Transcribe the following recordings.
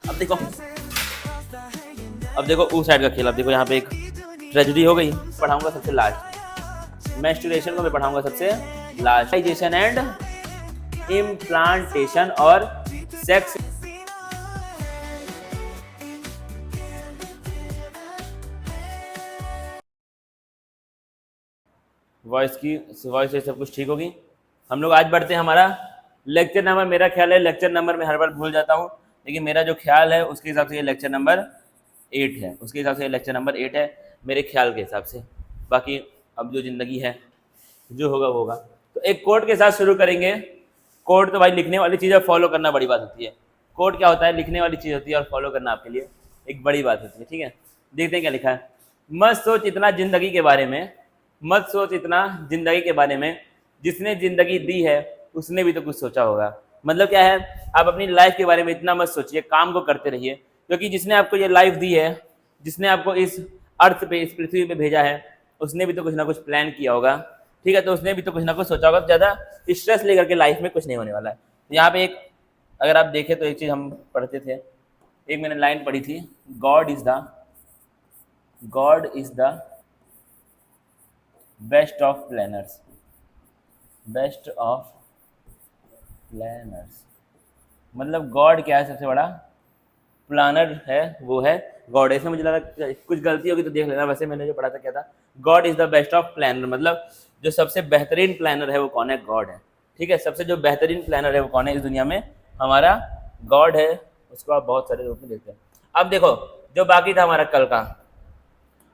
अब देखो उस साइड का खेल। अब देखो यहाँ पे एक ट्रेजेडी हो गई। पढ़ाऊंगा सबसे लास्ट, मेंस्ट्रुएशन को मैं पढ़ाऊंगा सबसे लास्ट। एंड इम्प्लांटेशन और सेक्स। वॉइस से सब कुछ ठीक होगी। हम लोग आज बढ़ते हैं हमारा लेक्चर नंबर। मेरा ख्याल है लेक्चर नंबर में हर बार भूल जाता हूँ, लेकिन मेरा जो ख्याल है उसके हिसाब से ये लेक्चर नंबर 8 है। उसके हिसाब से ये लेक्चर नंबर 8 है मेरे ख्याल के हिसाब से। बाकी अब जो ज़िंदगी है जो होगा वो होगा। तो एक कोड के साथ शुरू करेंगे। कोड तो भाई लिखने वाली चीज़ है, फॉलो करना बड़ी बात होती है। कोड क्या होता है? लिखने वाली चीज़ होती है, और फॉलो करना आपके लिए एक बड़ी बात होती है। ठीक है, देखते हैं क्या लिखा है। मत सोच इतना ज़िंदगी के बारे में, मत सोच इतना ज़िंदगी के बारे में, जिसने ज़िंदगी दी है उसने भी तो कुछ सोचा होगा। मतलब क्या है? आप अपनी लाइफ के बारे में इतना मत सोचिए, काम को करते रहिए, क्योंकि जिसने आपको ये लाइफ दी है, जिसने आपको इस अर्थ पे, इस पृथ्वी पे भेजा है, उसने भी तो कुछ ना कुछ प्लान किया होगा। ठीक है, तो उसने भी तो कुछ ना कुछ सोचा होगा। ज़्यादा स्ट्रेस लेकर के लाइफ में कुछ नहीं होने वाला है। यहाँ पे एक, अगर आप देखें तो एक चीज़ हम पढ़ते थे, एक मैंने लाइन पढ़ी थी, God is the best of planners. Best of planners मतलब गॉड क्या है? सबसे बड़ा प्लानर है वो है गॉड। ऐसे मुझे लगा कुछ गलती होगी तो देख लेना। वैसे मैंने जो पढ़ा था क्या था? God is the best of planner, मतलब जो सबसे बेहतरीन प्लानर है वो कौन है? गॉड है। ठीक है, सबसे जो बेहतरीन प्लानर है वो कौन है इस दुनिया में? हमारा गॉड है। उसको आप बहुत सारे रूप में देखते हैं। अब देखो, जो बाकी था हमारा कल का,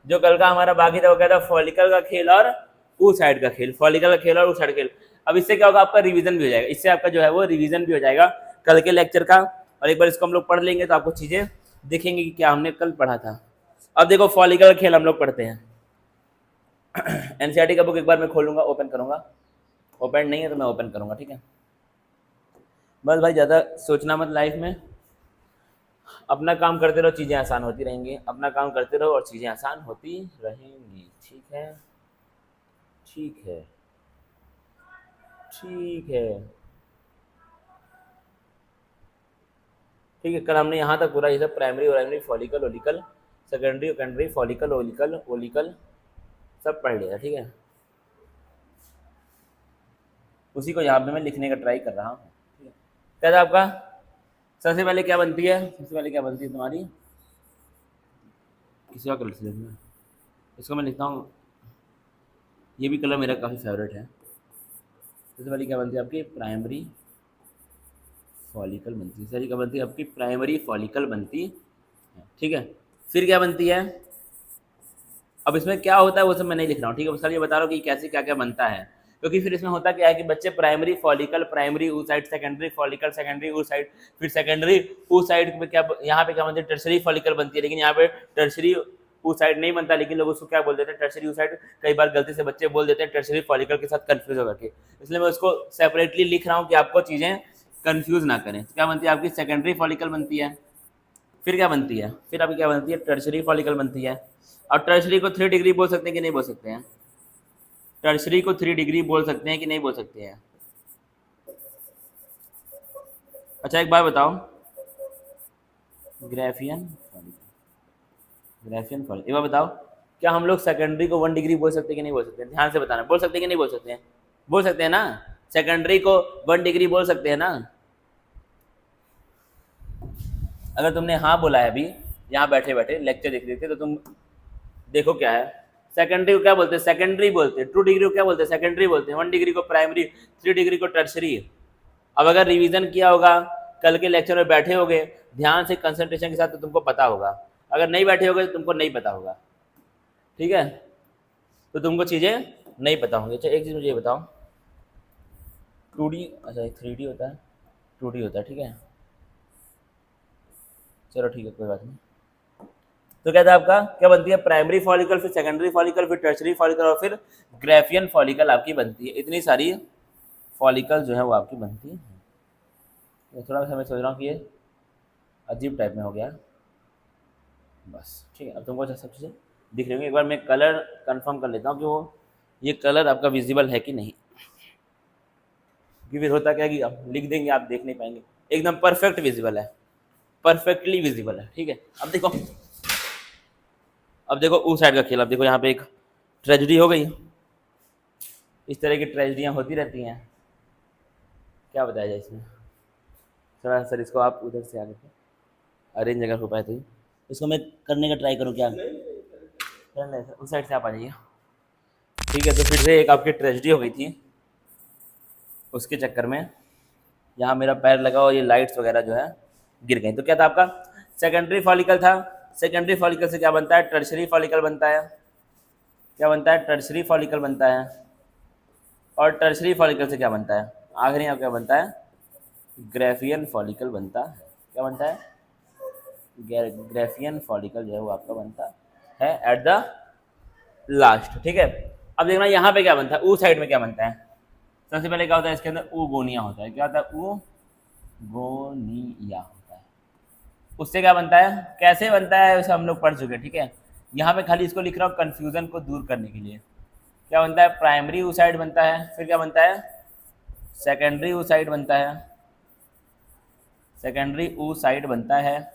जो कल का हमारा बाकी था वो क्या था? फॉलिकल का खेल और उस साइड का खेल। फॉलिकल का खेल और उस साइड का खेल। अब इससे क्या होगा? आपका रिवीजन भी हो जाएगा। इससे आपका जो है वो रिवीजन भी हो जाएगा कल के लेक्चर का, और एक बार इसको हम लोग पढ़ लेंगे तो आपको चीज़ें दिखेंगी कि क्या हमने कल पढ़ा था। अब देखो, फॉलिकल का खेल हम लोग पढ़ते हैं। एनसीईआरटी का बुक एक बार मैं खोलूंगा, ओपन करूंगा। ओपन नहीं है तो मैं ओपन करूंगा। ठीक है, बस भाई ज़्यादा सोचना मत लाइफ में, अपना काम करते रहो, चीज़ें आसान होती रहेंगी। अपना काम करते रहो और चीज़ें आसान होती रहेंगी। ठीक है, ठीक है, ठीक है, ठीक है। कल हमने यहाँ तक पूरा ये सब प्राइमरी वाइमरी फॉलिकल ओलिकल, सेकेंडरी सेकेंडरी फॉलिकल ओलिकल ओलिकल सब पढ़ लिया। ठीक है, उसी को यहाँ पे मैं लिखने का ट्राई कर रहा हूँ। ठीक है, क्या था आपका? सबसे पहले क्या बनती है? सबसे पहले क्या बनती है तुम्हारी? किसी और कलर से लिखना। इसको मैं लिखता हूँ, ये भी कलर मेरा काफ़ी फेवरेट है। सबसे पहले क्या बनती है आपकी? प्राइमरी फॉलिकल बनती है। सही क्या बनती है आपकी? प्राइमरी फॉलिकल बनती है। ठीक है, फिर क्या बनती है? अब इसमें क्या होता है वो सब मैं नहीं लिख रहा हूँ। ठीक है, सर ये बता रहा हूँ कि कैसे क्या क्या बनता है, क्योंकि फिर इसमें होता क्या है कि बच्चे प्राइमरी फॉलिकल, प्राइमरी ऊ साइड, सेकेंडरी फॉलिकल, सेकेंडरी ऊ साइड, फिर सेकेंडरी ऊ साइड में क्या, यहाँ पे क्या बनती है? टर्सरी फॉलिकल बनती है। लेकिन यहाँ पे टर्सरी ऊ साइड नहीं बनता, लेकिन लोग उसको क्या बोल देते हैं? टर्सरी ऊ साइड। कई बार गलती से बच्चे बोल देते हैं टर्सरी फॉलिकल के साथ कन्फ्यूज होकर के, इसलिए मैं उसको सेपरेटली लिख रहा हूँ कि आपको चीज़ें कन्फ्यूज ना करें। क्या बनती है आपकी? सेकेंडरी फॉलिकल बनती है। फिर क्या बनती है? फिर आपकी क्या बनती है? टर्सरी फॉलिकल बनती है। और टर्सरी को 3 डिग्री बोल सकते हैं कि नहीं बोल सकते हैं? टर्सरी को 3 डिग्री बोल सकते हैं कि नहीं बोल सकते हैं? अच्छा एक बात बताओ, ग्राफियन फॉलिकल, ग्राफियन फॉलिकल, एक बार बताओ, क्या हम लोग सेकेंडरी को 1 डिग्री बोल सकते हैं कि नहीं बोल सकते हैं? ध्यान से बताना, बोल सकते हैं कि नहीं बोल सकते हैं? बोल सकते हैं ना? सेकेंडरी को 1 डिग्री बोल सकते हैं ना? अगर तुमने हाँ बोला है अभी यहाँ बैठे बैठे लेक्चर देख रहे थे, तो तुम देखो क्या है। सेकेंडरी को क्या बोलते हैं? सेकेंडरी बोलते हैं। 2 डिग्री को क्या बोलते हैं? सेकेंडरी बोलते हैं। 1 डिग्री को प्राइमरी, 3 डिग्री को टर्सरी। अब अगर रिवीजन किया होगा, कल के लेक्चर में बैठे होगे ध्यान से कंसंट्रेशन के साथ, तो तुमको पता होगा। अगर नहीं बैठे होगे तो तुमको नहीं पता होगा। ठीक है, तो तुमको चीज़ें नहीं पता होंगी। अच्छा एक चीज़ मुझे ये बताओ, 2D, अच्छा 3D होता है, 2D होता है। ठीक है, चलो ठीक है, कोई बात नहीं। तो क्या था आपका? क्या बनती है? प्राइमरी फॉलिकल, फिर सेकेंडरी फॉलिकल, फिर टर्सरी फॉलिकल, और फिर ग्राफियन फॉलिकल आपकी बनती है। इतनी सारी फॉलिकल जो है वो आपकी बनती है। तो थोड़ा सा मैं सोच रहा हूँ कि ये अजीब टाइप में हो गया। बस ठीक है, अब तुमको सब चीज़ें दिख रही होंगी। एक बार मैं कलर कंफर्म कर लेता हूँ कि वो ये कलर आपका विजिबल है कि नहीं, क्योंकि फिर होता क्या है कि आप लिख देंगे, आप देख नहीं पाएंगे। एकदम परफेक्ट विजिबल है, परफेक्टली विजिबल है, ठीक है। अब देखो उस साइड का खेल। अब देखो यहाँ पे एक ट्रेजेडी हो गई। इस तरह की ट्रेजेडियाँ होती रहती हैं, क्या बताया जाए इसमें। थोड़ा सर इसको आप उधर से आगे अरेंज अगर हो पाए तो इसको मैं करने का ट्राई करूँ क्या। कर ले सर, उस साइड से आप आ जाइए। ठीक है, तो फिर से एक आपकी ट्रेजेडी हो गई थी। उसके चक्कर में यहाँ मेरा पैर लगा और ये लाइट्स वगैरह जो है गिर गई। तो क्या था आपका, सेकेंडरी फॉलिकल था। सेकेंडरी फॉलिकल से क्या बनता है, टर्शरी फॉलिकल बनता है। क्या बनता है, टर्शरी फॉलिकल बनता है। और टर्शरी फॉलिकल से क्या बनता है, आखिरी यहाँ क्या बनता है, ग्राफियन फॉलिकल बनता है। क्या बनता है, ग्राफियन फॉलिकल जो है वो आपका बनता है एट द लास्ट। ठीक है, अब देखना यहाँ पे क्या बनता है, ऊ साइड में क्या बनता है। सबसे पहले क्या होता है इसके अंदर, ऊगोनिया होता है। क्या होता है, ऊगोनिया होता है। उससे क्या बनता है, कैसे बनता है उसे हम लोग पढ़ चुके हैं। ठीक है, यहाँ पे खाली इसको लिख रहा हूँ कन्फ्यूजन को दूर करने के लिए। क्या बनता है, प्राइमरी oocyte बनता है। फिर क्या बनता है, सेकेंडरी oocyte बनता है। सेकेंडरी oocyte बनता है,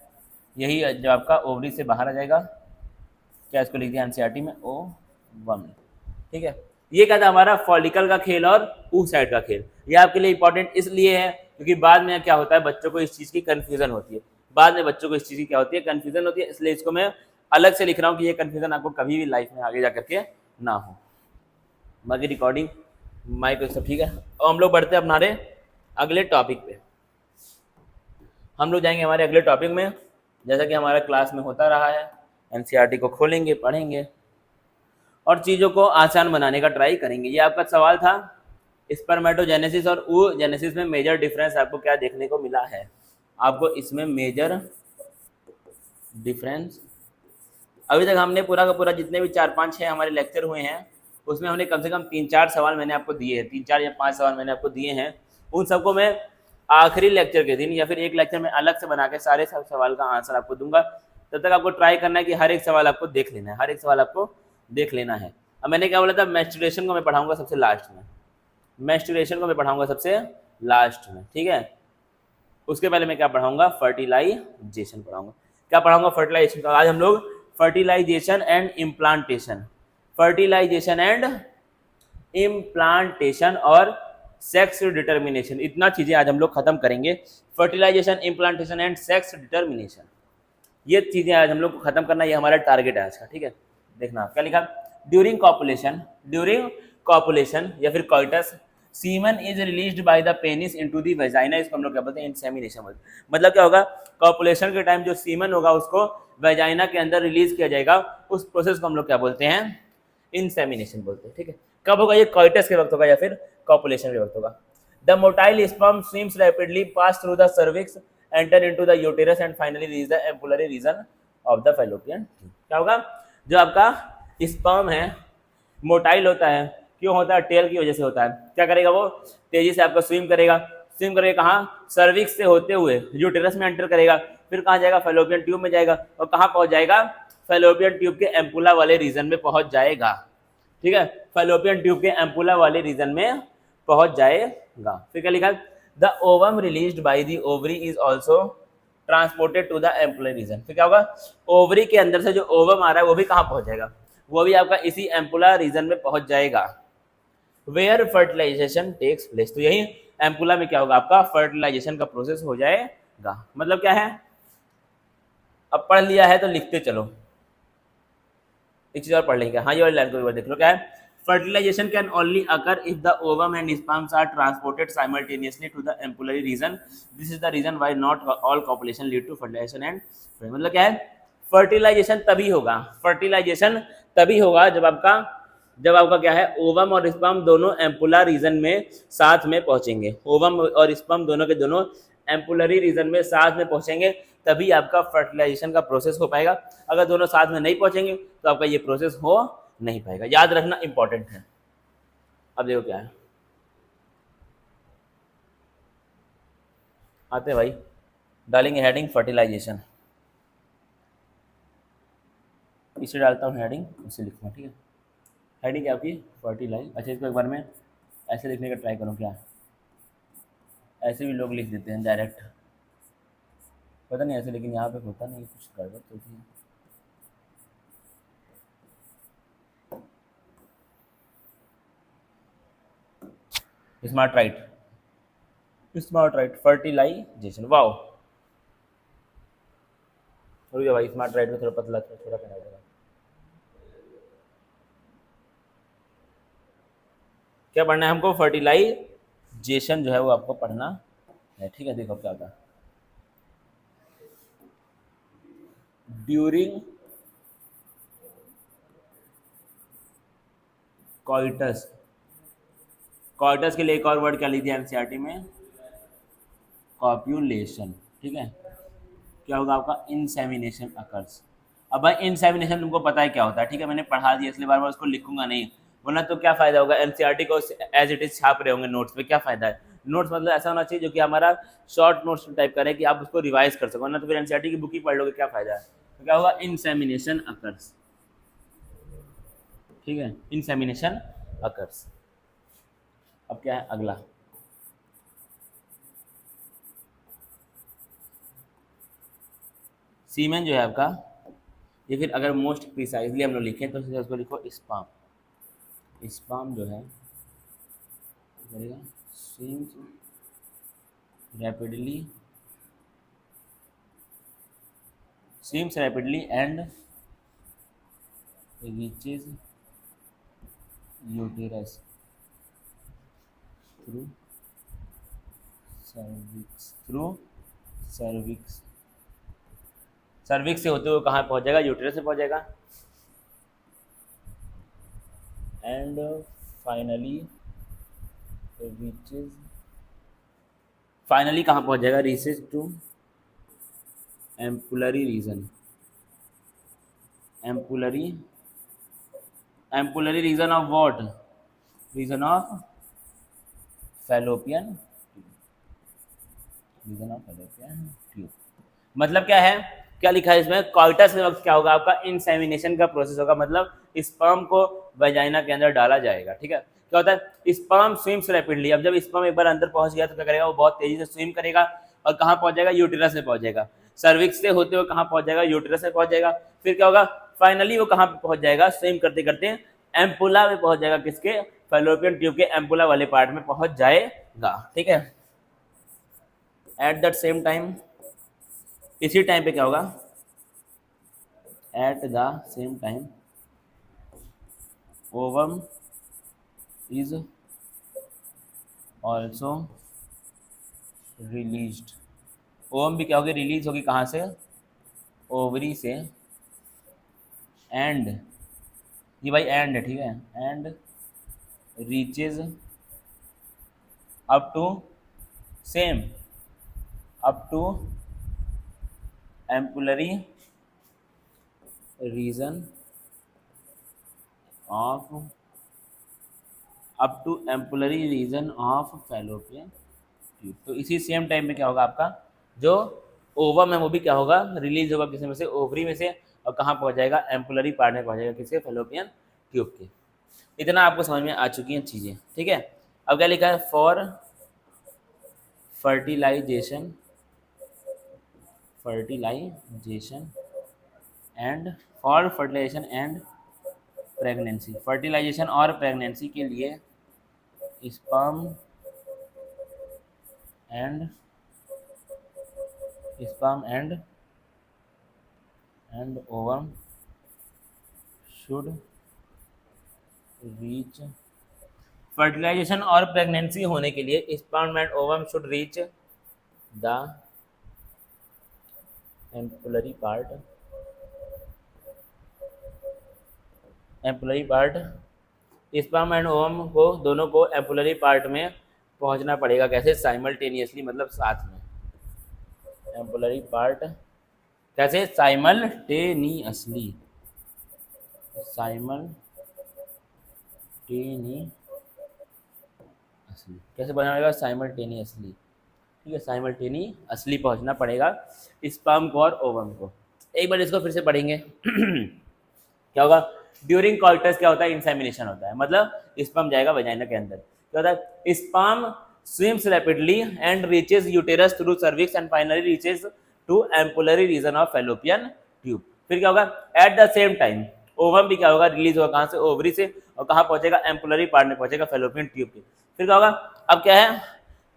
यही जो आपका ओवरी से बाहर आ जाएगा। क्या इसको लिख दिया एनसीईआरटी में, O1। ठीक है, ये क्या था हमारा फॉलिकल का खेल और oocyte का खेल। ये आपके लिए इंपॉर्टेंट इसलिए है क्योंकि बाद में क्या होता है, बच्चों को इस चीज़ की कन्फ्यूजन होती है। बाद में बच्चों को इस चीज़ की क्या होती है, कन्फ्यूजन होती है। इसलिए इसको मैं अलग से लिख रहा हूँ कि ये कन्फ्यूजन आपको कभी भी लाइफ में आगे जा करके ना हो। बाकी रिकॉर्डिंग माइक सब ठीक है। और हम लोग बढ़ते हैं हमारे अगले टॉपिक पे। हम लोग जाएंगे हमारे अगले टॉपिक में, जैसा कि हमारा क्लास में होता रहा है। एनसीईआरटी को खोलेंगे, पढ़ेंगे और चीज़ों को आसान बनाने का ट्राई करेंगे। ये आपका सवाल था, स्पर्मेटोजेनेसिस और ooजेनेसिस में मेजर डिफरेंस आपको क्या देखने को मिला है। आपको इसमें मेजर डिफरेंस, अभी तक हमने पूरा का पूरा जितने भी 4-5-6 हमारे लेक्चर हुए हैं उसमें हमने कम से कम 3-4 सवाल मैंने आपको दिए हैं, 3-4 या 5 सवाल मैंने आपको दिए हैं। उन सबको मैं आखिरी लेक्चर के दिन या फिर एक लेक्चर में अलग से बना के सारे सब सवाल का आंसर आपको दूंगा। तब तक आपको ट्राई करना है कि हर एक सवाल आपको देख लेना है, हर एक सवाल आपको देख लेना है। अब मैंने क्या बोला था, मेंस्ट्रुएशन को मैं पढ़ाऊंगा सबसे लास्ट में। मेंस्ट्रुएशन को मैं पढ़ाऊंगा सबसे लास्ट में, ठीक है। उसके पहले मैं क्या पढ़ाऊंगा, फर्टिलाइजेशन पढ़ाऊंगा। क्या पढ़ाऊंगा, फर्टिलाइजेशन का। आज हम लोग fertilization and implantation, fertilization and implantation और सेक्स डिटर्मिनेशन, इतना चीजें आज हम लोग खत्म करेंगे। Fertilization, implantation and sex determination, ये चीजें आज हम लोग को खत्म करना, ये हमारा टारगेट है आज का। ठीक है, देखना क्या लिखा, ड्यूरिंग कॉपुलेशन या फिर coitus semen is released by the penis into the vagina, इसको हम लोग क्या बोलते हैं, इंसेमिनेशन बोलते हैं। मतलब क्या होगा, कॉपुलेशन के टाइम जो सीमन होगा उसको वेजाइना के अंदर रिलीज किया जाएगा, उस प्रोसेस को हम लोग क्या बोलते हैं, इंसेमिनेशन बोलते हैं। ठीक है, कब होगा, ये कॉइटस के वक्त होगा या फिर कॉपुलेशन के वक्त होगा। The motile sperm swims rapidly pass through the cervix, enter into the uterus and finally reach the ampullary region of the fallopian tube. क्या होगा, जो आपका स्पर्म है मोटाइल होता है, क्यों होता है, टेल की वजह से होता है। क्या करेगा, वो तेजी से आपका स्विम करेगा कहाँ, सर्विक्स से होते हुए यूटेरस में एंटर करेगा, फिर कहाँ जाएगा, फैलोपियन ट्यूब में जाएगा, और कहाँ पहुंच जाएगा, फैलोपियन ट्यूब के एम्पुला वाले रीजन में पहुंच जाएगा। ठीक है, फैलोपियन ट्यूब के एम्पुला वाले रीजन में पहुंच जाएगा। फिर क्या लिखा, the ovum released by the ovary is also transported to the ampullar region. फिर क्या होगा, ओवरी के अंदर से जो ओवम आ रहा है वो भी कहाँ पहुंच जाएगा, वो भी आपका इसी एम्पुला रीजन में पहुंच जाएगा। वेयर फर्टिलाइजेशन टेक्स प्लेस, तो यही एम्पुला में क्या होगा, आपका फर्टिलाइजेशन का प्रोसेस हो जाएगा। मतलब क्या है, अब पढ़ लिया है तो लिखते चलो। एक चीज और पढ़ लेंगे, हाँ ये वाली लाइन को एक बार देख लो, क्या है, fertilization can only occur if the ovum and sperms are transported simultaneously to the ampullary region, this is the reason why not all copulation lead to fertilization and, मतलब क्या है, फर्टिलाइजेशन तभी होगा, फर्टिलाइजेशन तभी होगा जब आपका क्या है, ओवम और स्पर्म दोनों एम्पुलर रीजन में साथ में पहुंचेंगे। ओवम और स्पर्म दोनों के दोनों एम्पुलरी रीजन में साथ में पहुंचेंगे, तभी आपका फर्टिलाइजेशन का प्रोसेस हो पाएगा। अगर दोनों साथ में नहीं पहुंचेंगे तो आपका ये प्रोसेस हो नहीं पाएगा। याद रखना इंपॉर्टेंट है। अब देखो क्या है, आते भाई, डालेंगे हेडिंग फर्टिलाइजेशन, इसे डालता हूँ हेडिंग, उसे लिखूंगा। ठीक है, हेडिंग क्या आपकी, फर्टिलाइज। अच्छा, इसको एक बार में ऐसे लिखने का ट्राई करूँ क्या, ऐसे भी लोग लिख देते हैं डायरेक्ट, पता नहीं ऐसे, लेकिन यहाँ पे होता नहीं, कुछ गड़बड़ तो थी। Smart right, smart right fertilization, wow. रुक जा भाई, स्मार्ट राइट में थोड़ा पतला थोड़ा करना पड़ेगा। क्या पढ़ना है हमको? फर्टिलाइजेशन जो है वो आपको पढ़ना है, ठीक है। देखो क्या होता है, ड्यूरिंग कॉइटस, कॉइटस के लिए एक और वर्ड क्या ली थी एनसीईआरटी में? कॉप्यूलेशन, ठीक है। क्या होगा आपका? Insemination occurs. अब भाई इंसेमिनेशन तुमको पता है क्या होता है, ठीक है, मैंने पढ़ा दिया इसलिए बार बार उसको लिखूंगा नहीं, वरना तो क्या फायदा होगा, एनसीईआरटी को एज इट इज छाप रहे होंगे नोट्स पे, क्या फायदा है? नोट्स मतलब ऐसा होना चाहिए जो कि हमारा शॉर्ट नोट्स टाइप करे कि आप उसको रिवाइज कर सको, वरना तो फिर एनसीईआरटी की बुक ही पढ़ लोगे, क्या फायदा है? तो क्या होगा? इंसेमिनेशन अकर्स, ठीक है, इंसेमिनेशन अकर्स। अब क्या है अगला? सीमेन जो है आपका, ये फिर अगर मोस्ट प्रिसाइजली हम लोग लिखें तो सीधे उसको लिखो स्पाम। स्पाम जो है बनेगा swims rapidly, swims rapidly and reaches uterus through cervix, through cervix, cervix से होते हुए कहाँ पहुँच जाएगा? यूटेरस से पहुँच जाएगा। एंड फाइनली रीचेज, फाइनली कहाँ पहुँच जाएगा? Reaches to ampullary region, ampullary, ampullary region of what? Region of fallopian, region of fallopian tube. मतलब क्या है, क्या लिखा है इसमें? कॉइटस के वक्त क्या होगा आपका? इंसेमिनेशन का प्रोसेस होगा, मतलब स्पर्म को वजाइना के अंदर डाला जाएगा, ठीक है। क्या होता है? Sperm swims rapidly. अब जब स्पर्म एक बार अंदर पहुंच गया तो क्या करेगा? वो बहुत तेजी से स्विम करेगा और कहाँ पहुंच जाएगा? यूटेरस में पहुंच जाएगा। सर्विक्स से होते हुए कहाँ पहुंच जाएगा? यूटेरस में पहुंच जाएगा। फिर क्या होगा? फाइनली वो कहाँ पे पहुंच जाएगा? स्विम करते करते एम्पुला में पहुंच जाएगा। किसके? फैलोपियन ट्यूब के एम्पुला वाले पार्ट में पहुंच जाएगा, ठीक है। एट दैट सेम टाइम, इसी टाइम पे क्या होगा? At the same time ovum is also released. Ovum भी क्या होगी? रिलीज होगी। कहाँ से? ओवरी से। एंड, ये भाई एंड है, ठीक है, and reaches up to same, up to ampullary region of, up to ampullary region of fallopian tube. तो इसी सेम टाइम में क्या होगा आपका? जो ओवम है वो भी क्या होगा? रिलीज होगा। किसी में से? ओवरी में से। और कहाँ पहुँच जाएगा? एम्पुलरी पार्ट में पहुँच जाएगा। किसके? फैलोपियन ट्यूब के। इतना आपको समझ में आ चुकी हैं चीज़ें, ठीक है। अब क्या लिखा है? For fertilization, fertilization and, for fertilization and pregnancy, fertilization और प्रेगनेंसी के लिए sperm and, sperm and ovum should reach, fertilization और प्रेगनेंसी होने के लिए sperm and ovum should reach the ampullary part, ampullary part, sperm and ovum को दोनों को एम्पुलरी पार्ट में पहुंचना पड़ेगा। कैसे? साइमल्टेनियसली, मतलब साथ में। एम्पुलरी पार्ट कैसे? साइमल्टेनियसली, साइमल्टेनियसली कैसे पहुंचना पड़ेगा? साइमल्टेनियसली, ठीक है, साइमल्टेनियसली पहुंचना पड़ेगा स्पर्म को और ओवम को। एक बार इसको फिर से पढ़ेंगे। क्या होगा? ड्यूरिंग कॉइटस क्या होता है? इंसेमिनेशन होता है, मतलब स्पर्म जाएगा वजाइना के अंदर। क्या होता है? Sperm swims rapidly and reaches uterus through cervix and finally reaches to ampullary region of fallopian tube. फिर क्या होगा, at the same time ovum भी क्या होगा, रिलीज होगा कहाँ से, ओवरी से, और कहाँ पहुंचेगा, एम्पुलरी पार्ट में पहुंचेगा, फैलोपियन ट्यूब के। फिर क्या होगा, अब क्या है,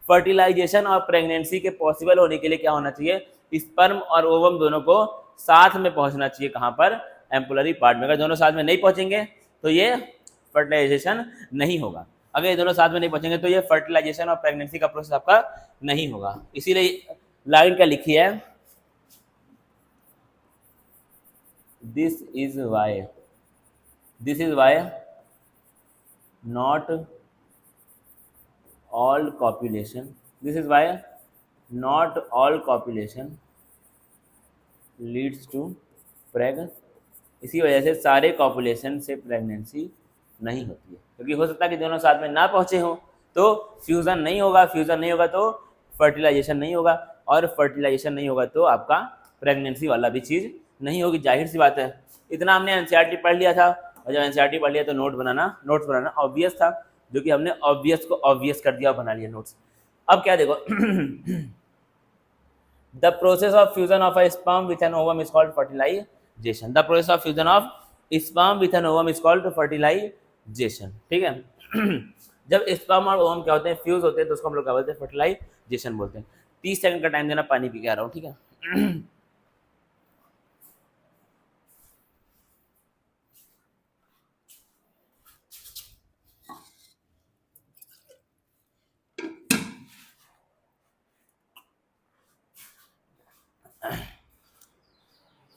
फर्टिलाइजेशन और प्रेगनेंसी के पॉसिबल होने के लिए क्या होना चाहिए, स्पर्म और ओवम दोनों को साथ में पहुंचना चाहिए, कहाँ पर, एम्पुलरी पार्ट में। अगर दोनों साथ में नहीं पहुंचेंगे तो ये फर्टिलाइजेशन नहीं होगा। अगर ये दोनों साथ में नहीं पहुंचेंगे तो ये फर्टिलाइजेशन और प्रेगनेंसी का प्रोसेस आपका नहीं होगा। इसीलिए लाइन क्या लिखी है, this is why not all copulation, this is why not all copulation leads to preg. इसी वजह से सारे कॉपुलेशन से प्रेगनेंसी नहीं होती है, क्योंकि हो सकता है कि दोनों साथ में ना पहुंचे हो तो फ्यूज़न नहीं होगा, फ्यूज़न नहीं होगा तो फर्टिलाइजेशन नहीं होगा, और फर्टिलाइजेशन नहीं होगा तो आपका प्रेगनेंसी वाला भी चीज़ नहीं होगी। जाहिर सी बात है, इतना हमने एनसीईआरटी पढ़ लिया था, और जब एनसीईआरटी पढ़ लिया तो नोट्स बनाना ऑब्वियस था, जो कि हमने ऑब्वियस को ऑब्वियस कर दिया और बना लिया नोट्स। अब क्या देखो, the process of fusion of a sperm with an ovum is called fertilization. The process of fusion of sperm with an ovum is called fertilization. ठीक है, जब स्पर्म और ओवम क्या होते हैं, फ्यूज होते हैं, तो उसको हम लोग क्या बोलते हैं, फर्टिलाइजेशन बोलते हैं। 30 सेकंड का टाइम देना, पानी पी के आ रहा हूँ, ठीक है।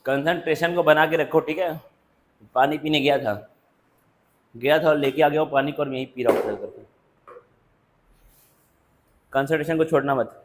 कंसंट्रेशन को बना के रखो, ठीक है। पानी पीने गया था और लेके आ गया वो पानी को, और मैं यही पी रहा हूँ करके। कंसंट्रेशन को छोड़ना मत।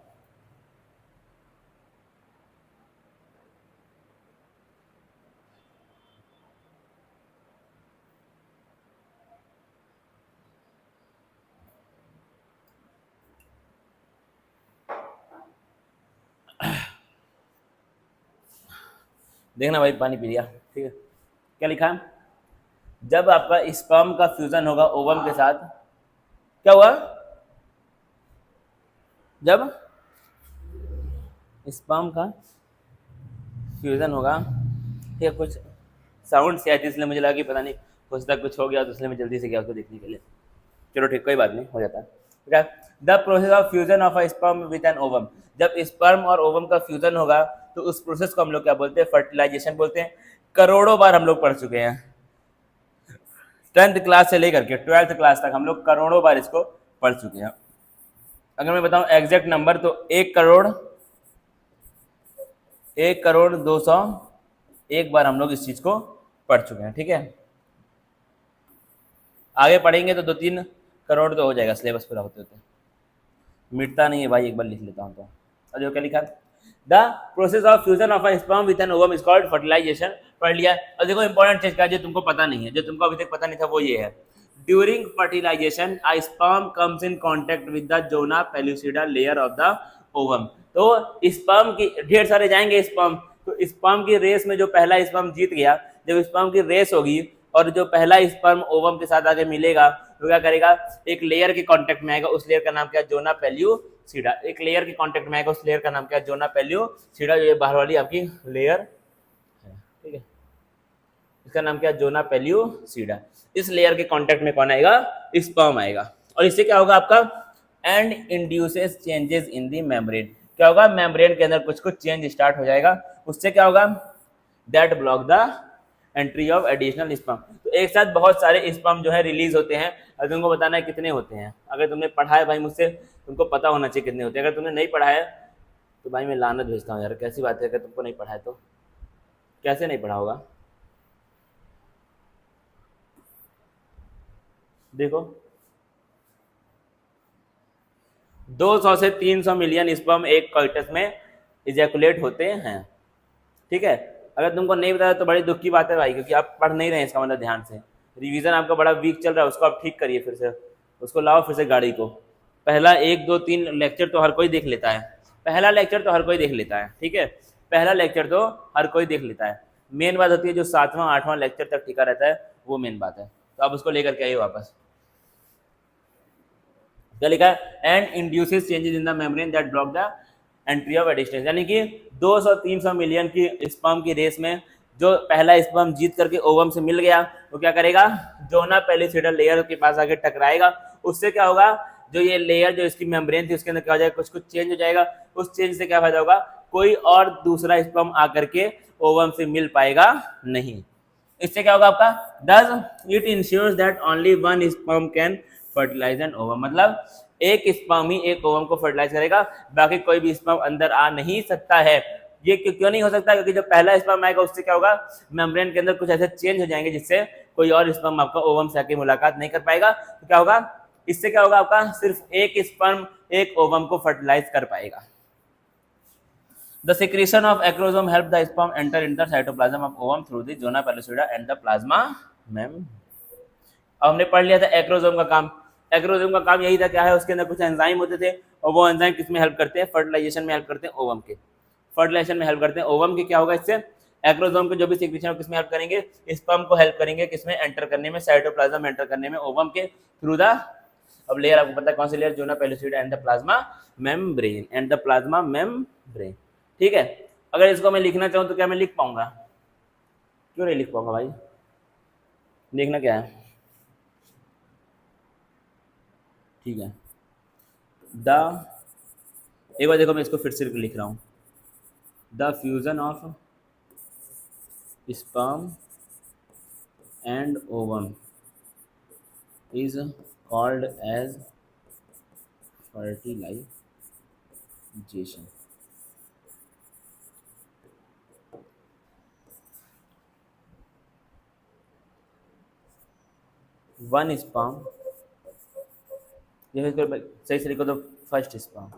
देखना भाई, पानी पी लिया, ठीक है। क्या लिखा है, जब आपका स्पर्म का फ्यूजन होगा ओवम के साथ, क्या हुआ, जब स्पर्म का फ्यूजन होगा, ठीक है। कुछ साउंड से आई थी इसलिए मुझे लगा कि पता नहीं हो सकता कुछ हो गया, तो इसलिए मैं जल्दी से गया उसको देखने के लिए। चलो ठीक, कोई बात नहीं, हो जाता है, ठीक है। The process of fusion of a sperm with an ovum, जब स्पर्म और ओवम का फ्यूजन होगा तो उस प्रोसेस को हम लोग क्या बोलते हैं, फर्टिलाइजेशन बोलते हैं। करोड़ों बार हम लोग पढ़ चुके हैं, 10th क्लास से लेकर के 12th क्लास तक हम लोग करोड़ों बार इसको पढ़ चुके हैं। अगर मैं बताऊं एग्जैक्ट नंबर तो 1,02,01 बार हम लोग इस चीज को पढ़ चुके हैं, ठीक है। आगे पढ़ेंगे तो 2-3 करोड़ तो हो जाएगा सिलेबस पूरा होते होते। मिटता नहीं है भाई, एक बार लिख लेता हूँ तो। और जो क्या लिखा, the process of fusion of a sperm with an ovum is called fertilization. पढ़ लिया। और देखो इंपॉर्टेंट चीज का जो तुमको पता नहीं है, जो तुमको अभी तक पता नहीं था, वो ये है, during fertilization a sperm comes in contact with the zona pellucida layer of the ovum. तो स्पर्म की ढेर सारे जाएंगे स्पर्म, तो स्पर्म की रेस में जो पहला स्पर्म जीत गया, जब स्पर्म की रेस होगी और जो पहला स्पर्म ओवम के साथ आगे मिलेगा तो क्या करेगा, एक लेयर के कांटेक्ट में आएगा, उस लेयर का नाम क्या, जोना पेल्यूसिडा। एक लेयर के कांटेक्ट में आएगा, उस लेयर का नाम क्या, जोना पेल्यूसिडा। जो ये बाहर वाली आपकी लेयर है, ठीक है, इसका नाम क्या, जोना पेल्यूसिडा। इस लेयर के कांटेक्ट में कौन आएगा, स्पर्म आएगा। और इससे क्या होगा आपका, and induces changes in the membrane. क्या होगा, मेम्ब्रेन के अंदर कुछ कुछ चेंज स्टार्ट हो जाएगा। उससे क्या होगा, that block the entry of additional sperm. तो एक साथ बहुत सारे स्पर्म जो है रिलीज होते हैं। और तुमको बताना है कितने होते हैं। अगर तुमने पढ़ा है भाई मुझसे, तुमको पता होना चाहिए कितने होते हैं। अगर तुमने नहीं पढ़ा है तो भाई मैं लानत भेजता हूँ यार, कैसी बात है, अगर तुमको नहीं पढ़ा है तो कैसे नहीं पढ़ा होगा। देखो 200 से 300 मिलियन स्पर्म एक कॉइटस में इजैकुलेट होते हैं, ठीक है। अगर तुमको नहीं बताया तो बड़ी दुख की बात है भाई, क्योंकि आप पढ़ नहीं रहे हैं, इसका मतलब ध्यान से। रिवीजन आपका बड़ा वीक चल रहा है, उसको आप ठीक करिए, फिर से उसको लाओ फिर से गाड़ी को। पहला 1, 2, 3 लेक्चर तो हर कोई देख लेता है, पहला लेक्चर तो हर कोई देख लेता है, ठीक है, पहला लेक्चर तो हर कोई देख लेता है। मेन बात होती है जो 7वां 8वां लेक्चर तक टिका रहता है, वो मेन बात है। तो आप उसको लेकर के आइए वापस। क्या लिखा है, and induces changes in the membrane that block the entry of additional, यानी कि 200-300 मिलियन की स्पर्म की रेस में जो पहला स्पर्म जीत करके ओवम से मिल गया वो क्या करेगा, जोना पेलिसिडल लेयर के पास आके टकराएगा। उससे क्या होगा, जो ये लेयर जो इसकी मेम्ब्रेन थी उसके अंदर क्या हो जाएगा, कुछ कुछ चेंज हो जाएगा। उस चेंज से क्या फायदा होगा, कोई और दूसरा स्पर्म आकर के ओवम से मिल पाएगा नहीं। इससे क्या होगा आपका, does it insures that only one sperm can fertilize an ovum, मतलब एक स्पर्म ही एक ओवम को फर्टिलाइज करेगा, बाकी कोई भी स्पर्म अंदर आ नहीं सकता है। ये क्यों नहीं हो सकता, क्योंकि जब पहला स्पर्म आएगा उससे क्या होगा, मेम्ब्रेन के अंदर कुछ ऐसे चेंज हो जाएंगे जिससे कोई और स्पर्म आपका ओवम से आके मुलाकात नहीं कर पाएगा। तो क्या होगा, इससे क्या होगा आपका, सिर्फ एक स्पर्म एक ओवम को फर्टिलाइज कर पाएगा। The secretion of acrosome help the sperm enter into the cytoplasm of ovum through the zona pellucida and the plasma membrane. अब हमने पढ़ लिया था एक्रोसोम का काम। एक्रोसोम का काम यही था, क्या है, उसके अंदर कुछ एंजाइम होते थे और वो एंजाइम किस में हेल्प करते हैं, फर्टिलाइजेशन में हेल्प करते हैं ओवम के, फर्टिलाइजेशन में हेल्प करते हैं ओवम के। क्या होगा इससे, एक्रोसोम के जो भी सिक्रीशन किस में हेल्प करेंगे, स्पर्म को हेल्प करेंगे किसमें, एंटर करने में, साइटोप्लाज्म एंटर करने में ओवम के थ्रू द, अब लेयर आपको पता है कौन सी layer, zona pellucida and the plasma membrane, and the plasma membrane. ठीक है, अगर इसको मैं लिखना चाहूँ तो क्या मैं लिख पाऊंगा, क्यों नहीं लिख पाऊंगा भाई, लिखना क्या है, ठीक है, द, एक बार देखो मैं इसको फिर से लिख रहा हूँ, the fusion of sperm and ovum is called as fertilization. One sperm, सही से लिखो तो first sperm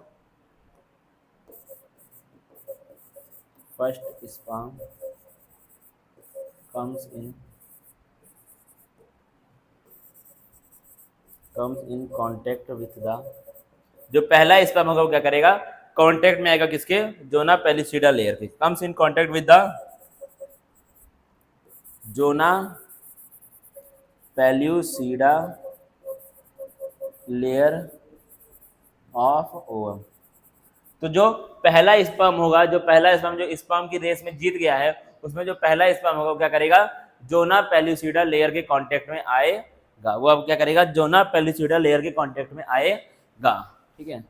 comes in contact with the, जो पहला स्पर्म होगा वो क्या करेगा, कांटेक्ट में आएगा किसके, जोना पेलिसिडा लेयर के, comes in contact with the zona pellucida layer of ovum. तो जो पहला स्पर्म होगा, जो पहला स्पर्म जो स्पर्म की रेस में जीत गया है, उसमें जो पहला स्पर्म होगा वो क्या करेगा, जोना पेल्यूसिडा लेयर के कांटेक्ट में आएगा। वो अब क्या करेगा, जोना पेल्यूसिडा लेयर के कांटेक्ट में आएगा। ठीक है,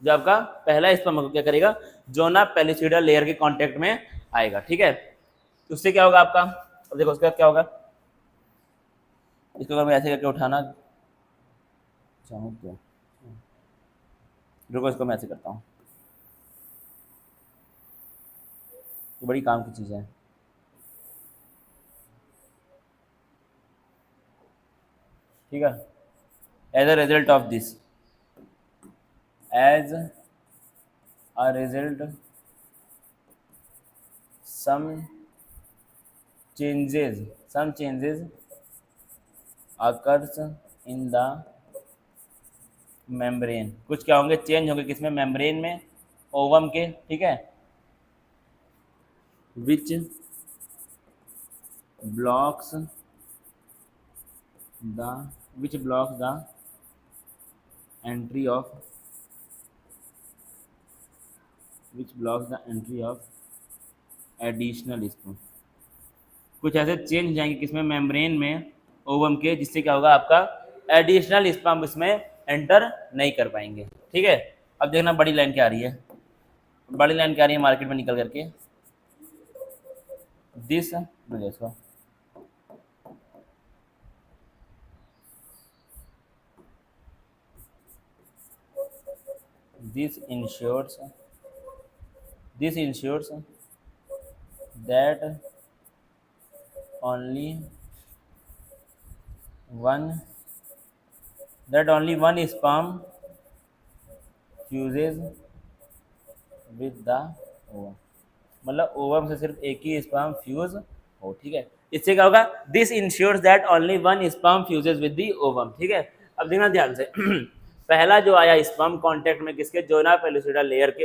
जो आपका पहला स्पर्म होगा क्या करेगा, जोना पेल्यूसिडा लेयर के कांटेक्ट में आएगा। ठीक है, तो उससे क्या होगा आपका, अब देखो उसके बाद क्या होगा, इसको अगर मैं ऐसे करके उठाना चाहूँ तो, रुको इसको मैं ऐसे करता हूँ, तो बड़ी काम की चीज़ है। ठीक है, as a result of this, as a result some changes occurs in the membrane, कुछ क्या होंगे, चेंज होंगे किसमें, मेम्ब्रेन में, ओवम के। ठीक है, which blocks the entry of additional sperm, कुछ ऐसे चेंज जाएंगे किसमें, मेम्ब्रेन में, ओवम के, जिससे क्या होगा आपका एडिशनल स्पर्म इसमें एंटर नहीं कर पाएंगे। ठीक है, अब देखना बड़ी लाइन क्या आ रही है, बड़ी लाइन क्या आ रही है मार्केट में निकल करके, दिस देखो this ensures that only one sperm fuses with the ovum, मतलब ओवम से सिर्फ एक ही स्पर्म फ्यूज हो। ठीक है, इससे क्या होगा, this insures that only one sperm fuses with the ovum. ठीक है, अब देखना ध्यान से पहला जो आया स्पर्म कांटेक्ट में किसके, जोना पेल्यूसिडा लेयर के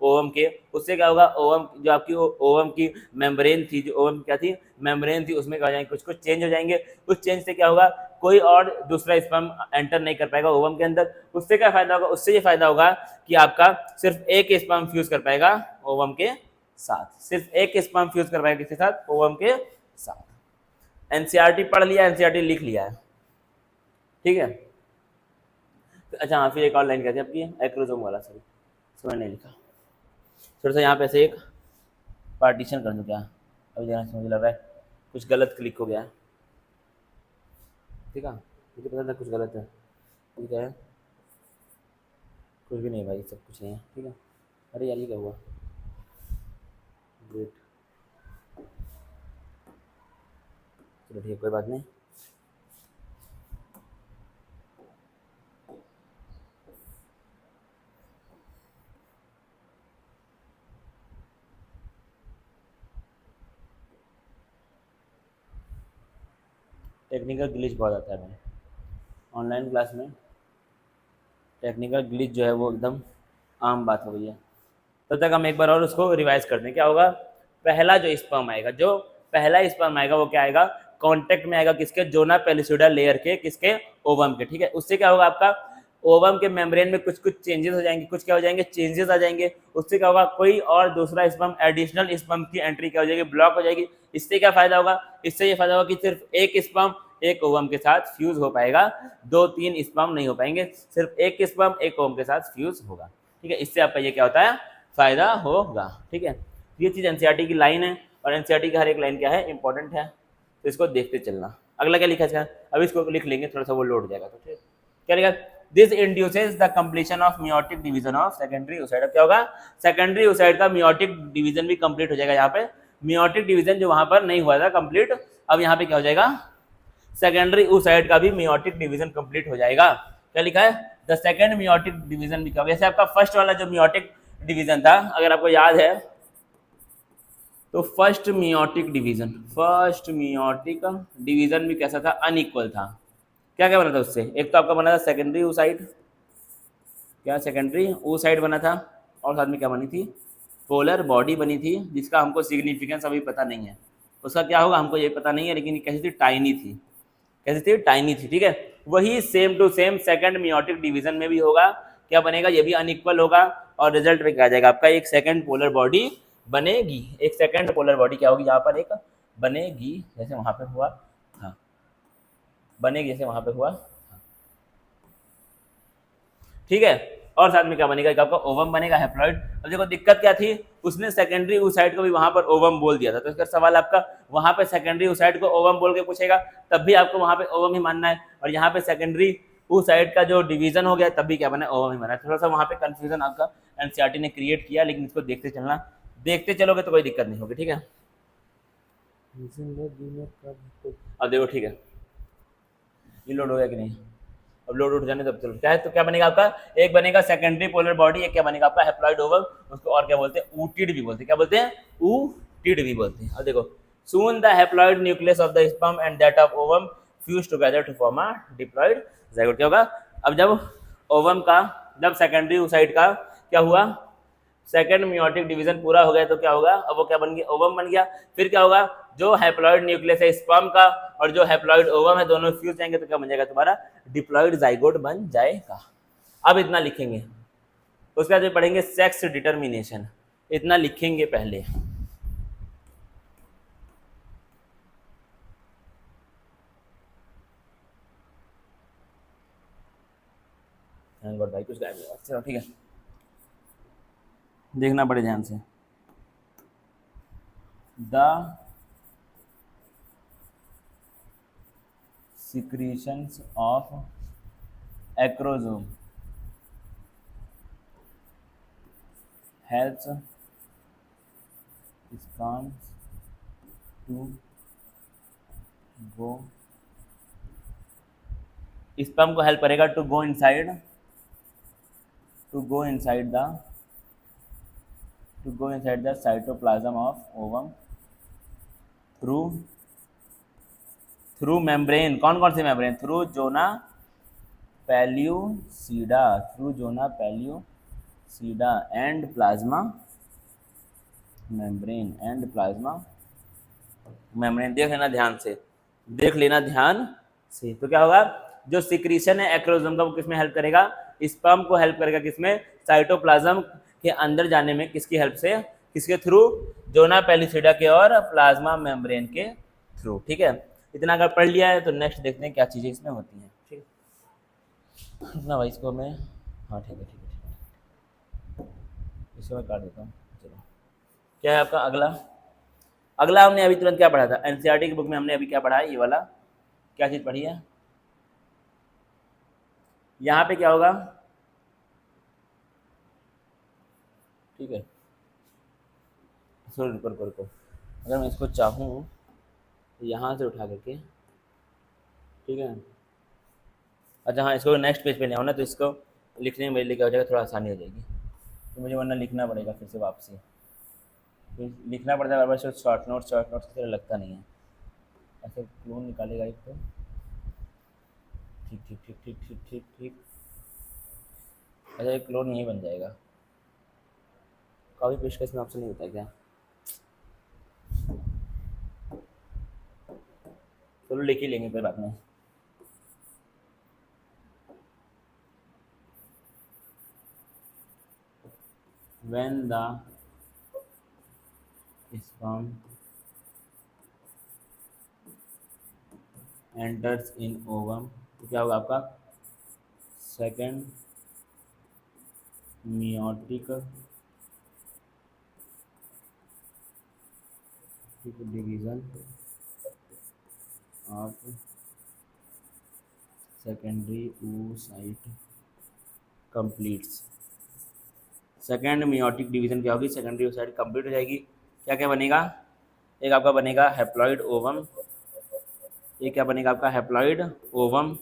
ओवम के, उससे क्या होगा, ओवम जो आपकी ओवम की मेम्ब्रेन थी, जो ओवम क्या थी, मेम्ब्रेन थी, उसमें क्या हो जाएंगे, कुछ चेंज हो जाएंगे। उस चेंज से क्या होगा, कोई और दूसरा स्पर्म एंटर नहीं कर पाएगा ओवम के अंदर। उससे क्या फायदा होगा, उससे ये फायदा होगा कि आपका सिर्फ एक स्पर्म फ्यूज कर पाएगा ओवम के साथ, सिर्फ एक स्पर्म फ्यूज कर पाएगा किसके साथ, ओवम के साथ। एनसीईआरटी पढ़ लिया, एनसीईआरटी लिख लिया है, ठीक है। अच्छा हाँ, फिर एक और लाइन कहते हैं आपकी एक्रोजोम वाला, सॉरी समझ नहीं लिखा, थोड़ा सा यहाँ पे से एक पार्टीशन कर दूँ क्या, अभी देखना मुझे लग रहा है कुछ गलत क्लिक हो गया है, ठीक है, मुझे पता था कुछ गलत है, ठीक है, कुछ भी नहीं भाई, सब कुछ नहीं है, ठीक है। अरे यार ये क्या हुआ, ग्रेट, चलो ठीक है कोई बात नहीं। टेक्निकल ग्लिच बहुत आता है भाई ऑनलाइन क्लास में, टेक्निकल ग्लिच जो है वो एकदम आम बात हो गई है। तब तक हम एक बार और उसको रिवाइज करते हैं। क्या होगा, पहला जो स्पर्म आएगा, जो पहला स्पर्म आएगा वो क्या आएगा, कांटेक्ट में आएगा किसके, जोना पेलिसुडा लेयर के, किसके, ओवम के, ठीक है। उससे क्या होगा, आपका ओवम के मेम्ब्रेन में कुछ कुछ चेंजेस हो जाएंगे, कुछ क्या हो जाएंगे, चेंजेस आ जाएंगे। उससे क्या होगा, कोई और दूसरा स्पर्म, एडिशनल स्पर्म की एंट्री क्या हो जाएगी, ब्लॉक हो जाएगी। इससे क्या फायदा होगा, इससे ये फायदा होगा कि सिर्फ एक स्पर्म एक ओवम के साथ फ्यूज हो पाएगा, 2-3 स्पर्म नहीं हो पाएंगे, सिर्फ एक स्पर्म एक ओवम के साथ फ्यूज होगा, ठीक है। इससे आपका ये क्या होता है, फायदा होगा, ठीक है। ये चीज़ एनसीईआरटी की लाइन है, और एनसीईआरटी की हर एक लाइन क्या है, इंपॉर्टेंट है, तो इसको देखते चलना। अगला क्या लिखा है, अभी इसको लिख लेंगे, थोड़ा सा वो लोड हो जाएगा, तो ठीक क्या लिखा, this induces the completion of meiotic division of secondary oocyte। अब क्या होगा, सेकेंडरी oocyte का मियोटिक डिवीजन भी कंप्लीट हो जाएगा। यहाँ पे मियोटिक डिवीजन जो वहां पर नहीं हुआ था कंप्लीट, अब यहाँ पे क्या हो जाएगा, सेकेंडरी oocyte का भी मियोटिक डिवीजन कंप्लीट हो जाएगा। क्या लिखा है, द सेकेंड मियोटिक डिवीजन भी क्या होगा, जैसे आपका फर्स्ट वाला जो मियोटिक डिवीजन था, अगर आपको याद है तो फर्स्ट मियोटिक डिवीजन भी कैसा था, अनइक्वल था। क्या क्या बना था उससे, एक तो आपका बना था सेकेंडरी oocyte, क्या सेकेंडरी oocyte बना था, और साथ में क्या बनी थी, पोलर बॉडी बनी थी, जिसका हमको सिग्निफिकेंस अभी पता नहीं है, उसका क्या होगा हमको ये पता नहीं है, लेकिन कैसी थी, टाइनी थी, कैसी थी, टाइनी थी, ठीक है। वही same to same second meiotic division में भी होगा, क्या बनेगा, ये भी अनइक्वल होगा, और रिजल्ट में क्या आ जाएगा, आपका एक सेकंड पोलर बॉडी बनेगी, एक सेकंड पोलर बॉडी क्या होगी, यहाँ पर एक बनेगी, जैसे वहां पे हुआ, हाँ बनेगी जैसे वहां पे हुआ, ठीक है। और साथ में क्या बनेगा, आपका ओवम बनेगा, हैप्लॉइड। अब देखो दिक्कत क्या थी, उसने सेकेंडरी oocyte को भी वहां पर ओवम बोल दिया था, तो इसका सवाल आपका वहां पे सेकेंडरी oocyte को ओवम बोल के पूछेगा, तब भी आपको वहां पे ओवम ही मानना है, और यहाँ पे सेकेंडरी oocyte का जो डिवीजन हो गया तब भी क्या बना, ओवम ही बना है। थोड़ा सा वहां पे कंफ्यूजन आपका एनसीईआरटी ने क्रिएट किया, लेकिन इसको देखते चलना, देखते चलोगे तो कोई दिक्कत नहीं होगी, ठीक है। अब देखो ठीक है, ये लोड हो गया कि नहीं, अब लोड उठ जाने तब चलो क्या है, तो क्या बनेगा आपका, एक बनेगा सेकेंडरी पोलर बॉडी, एक क्या बनेगा आपका हैप्लॉइड ओवम, उसको और क्या बोलते हैं, ऊटिड भी बोलते हैं, क्या बोलते हैं, ऊटिड भी बोलते हैं। अब देखो, soon the haploid nucleus of the sperm and that of ovum fuse together to form a diploid zygote. क्या होगा, अब जब ओवम का, जब सेकेंडरी oocyte का क्या हुआ, सेकेंड मियोटिक डिवीजन पूरा हो गया, तो क्या होगा, अब वो क्या बन गया, ओवम बन गया। फिर क्या होगा, जो हैप्लॉइड न्यूक्लियस है स्पर्म का और जो हैप्लॉइड ओवम है, दोनों फ्यूज जाएंगे, तो क्या बन जाएगा, तुम्हारा डिप्लॉइड ज़ाइगोट बन जाएगा। अब इतना लिखेंगे, उसके बाद पढ़ेंगे सेक्स डिटर्मिनेशन, इतना लिखेंगे पहले। भाई कुछ गायब नहीं, चलो ठीक है, देखना बड़े ध्यान से। The secretions of acrosome helps sperms to go, sperm को हेल्प करेगा to go inside the cytoplasm of ovum through membrane, कौन कौन से membrane, through zona pellucida and plasma membrane, देख लेना ध्यान से, देख लेना ध्यान सी। तो क्या होगा, जो सिक्रीशन है एक्रोसोम का वो किसमें हेल्प करेगा, स्पर्म को हेल्प करेगा, किसमें, साइटोप्लाज्म के अंदर जाने में, किसकी हेल्प से, किसके थ्रू, जोना पेलिसिडा के और प्लाज्मा मेम्ब्रेन के थ्रू। ठीक है, इतना अगर पढ़ लिया है तो नेक्स्ट देखते हैं क्या चीज़ें इसमें होती हैं। ठीक है ना भाई, इसको मैं, हाँ ठीक है ठीक है ठीक है, इसको मैं काट देता हूँ। चलो, क्या है आपका अगला, अगला हमने अभी तुरंत क्या पढ़ा था, एनसीईआरटी की बुक में हमने अभी क्या पढ़ा है, ये वाला क्या चीज़ पढ़ी है, यहाँ पे क्या होगा, ठीक है, रुको रुको रुको, अगर मैं इसको चाहूँ तो यहाँ से उठा करके, ठीक है, अच्छा हाँ, इसको नेक्स्ट पेज पे ले आओ ना, तो इसको लिखने में मेरे लिए क्या हो जाएगा, थोड़ा आसानी हो जाएगी, तो मुझे वरना लिखना पड़ेगा फिर से वापसी, फिर लिखना पड़ता है बार बार, शॉर्ट नोट्स की तरह लगता नहीं है, ऐसे क्लोन निकालेगा एक तो, ठीक ठीक ठीक ठीक ठीक ठीक ठीक, अच्छा एक क्लोन यही बन जाएगा, कॉपी पेस्ट का इसमें ऑप्शन नहीं होता क्या, चलो लिख ही लेंगे, कोई बात नहीं। When the sperm enters in ovum, तो क्या होगा आपका, second meiotic division of secondary oocyte completes. Second meiotic division क्या होगी, सेकेंडरी oocyte कंप्लीट हो जाएगी, क्या क्या बनेगा, एक आपका बनेगा हैप्लॉइड ओवम, ये क्या बनेगा आपका हैप्लॉइड ओवम,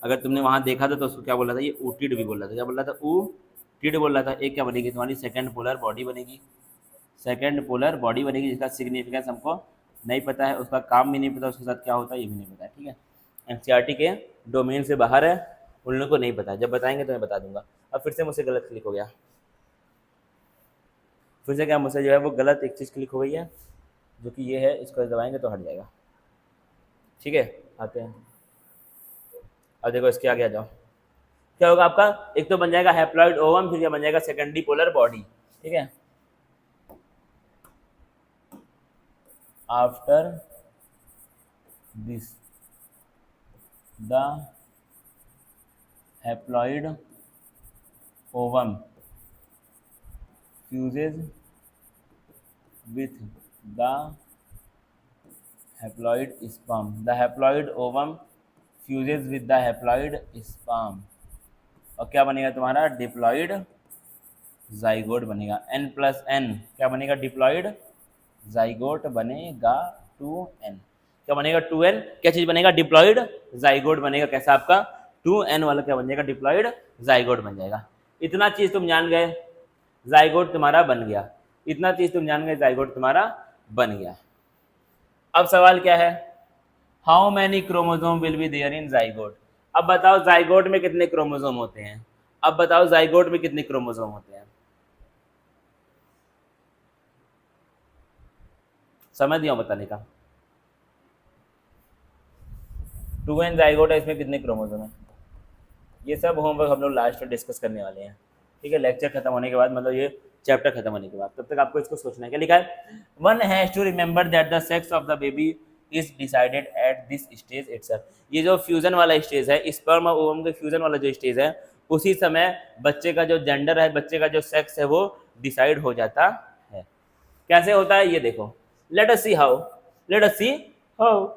अगर तुमने वहाँ देखा था तो उसको क्या बोल रहा था, ये ऊटिड भी बोल रहा था, क्या बोल रहा था, ऊटिड बोल रहा था। एक क्या बनेगी तुम्हारी, सेकेंड पोलर बॉडी बनेगी, सेकेंड पोलर बॉडी बनेगी, जिसका सिग्निफिकेंस हमको नहीं पता है, उसका काम भी नहीं पता, उसके साथ क्या होता है ये भी नहीं पता है। ठीक है, एनसीईआरटी के डोमेन से बाहर है, उन लोगों को नहीं पता है, जब बताएंगे तो मैं बता दूंगा। अब फिर से मुझसे गलत क्लिक हो गया, फिर से क्या मुझसे जो है वो गलत एक चीज़ क्लिक हो गई है, जो कि ये है, इसको दबाएंगे तो हट जाएगा। ठीक है, आते हैं, अब देखो इसके आगे आ जाओ, क्या होगा आपका, एक तो बन जाएगा हैप्लॉइड ओवम, फिर क्या बन जाएगा सेकेंडरी पोलर बॉडी। ठीक है, after this the haploid ovum fuses with the haploid sperm, the haploid ovum fuses with the haploid sperm, और क्या बनेगा तुम्हारा, डिप्लॉइड जाइगोट बनेगा, n+n क्या बनेगा, डिप्लॉइड जाइगोट बनेगा 2n, क्या बनेगा 2n, क्या चीज़ बनेगा, डिप्लॉइड जाइगोट बनेगा, कैसा आपका 2n वाला क्या बन जाएगा, डिप्लॉइड जाइगोट बन जाएगा। इतना चीज़ तुम जान गए, जाइगोट तुम्हारा बन गया, इतना चीज़ तुम जान गए, जाइगोट तुम्हारा बन गया। अब सवाल क्या है, how many chromosome will be there in zygote, अब बताओ जाइगोट में कितने क्रोमोसोम होते हैं, अब बताओ जाइगोट में कितने क्रोमोसोम होते हैं, समझ दिया बताने का, 2n जाइगोट है, इसमें कितने क्रोमोसोम है, ये सब होमवर्क हम लोग लास्ट में डिस्कस करने वाले हैं। ठीक है, लेक्चर खत्म होने के बाद, मतलब ये चैप्टर खत्म होने के बाद, तब तक आपको इसको सोचना है। क्या लिखा है, one has to remember that the sex of the baby is decided at this stage itself, ये जो फ्यूजन वाला स्टेज है, स्पर्म और ओवम के फ्यूजन वाला जो स्टेज है, उसी समय बच्चे का जो जेंडर है, बच्चे का जो सेक्स है, वो डिसाइड हो जाता है। कैसे होता है ये देखो, let us see how, let us see how,